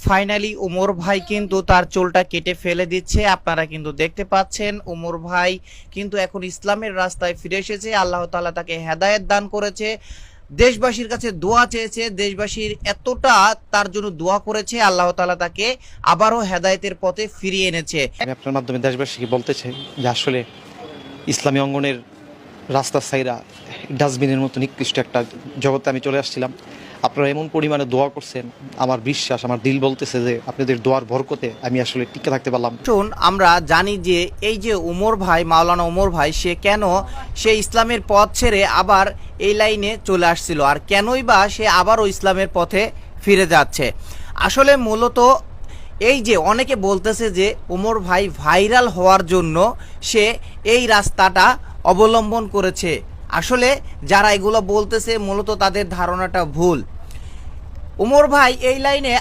Finally Umar ভাই কিন্তু তার চুলটা কেটে ফেলে দিচ্ছে। আপনারা কিন্তু দেখতে পাচ্ছেন উমর ভাই কিন্তু এখন ইসলামের রাস্তায় ফিরে এসেছে। আল্লাহ তাআলা তাকে হেদায়েত দান করেছে, দেশবাসীর কাছে দোয়া চেয়েছে, দেশবাসীর এতটা তার জন্য দোয়া করেছে, আল্লাহ তাআলা তাকে আবারও হেদায়েতের পথে ফিরিয়ে এনেছে। আমি আপনার মাধ্যমে দেশবাসীকে বলতে চাই যে আসলে ইসলামী অঙ্গনের রাস্তা সাইরা ডাস্টবিনের মতো নিকৃষ্ট একটা জগতে আমি চলে আসছিলাম। আপনারা এমন পরিমাণে দোয়া করছেন, আমার বিশ্বাস, আমার দিল বলতেছে যে আপনাদের দোয়ার বরকতে আমি আসলে টিকে থাকতে পারলাম। শুন, আমরা জানি যে এই যে উমর ভাই, মাওলানা উমর ভাই, সে ইসলামের পথ ছেড়ে আবার এই লাইনে চলে আসছিল, আর কেনই বা সে আবারও ইসলামের পথে ফিরে যাচ্ছে। আসলে মূলত এই যে অনেকে বলতেছে যে উমর ভাই ভাইরাল হওয়ার জন্য সে এই রাস্তাটা অবলম্বন করেছে। আসলে যারা এগুলো বলতেছে মূলত তাদের ধারণাটা ভুল। উমর ভাই এই লাইনে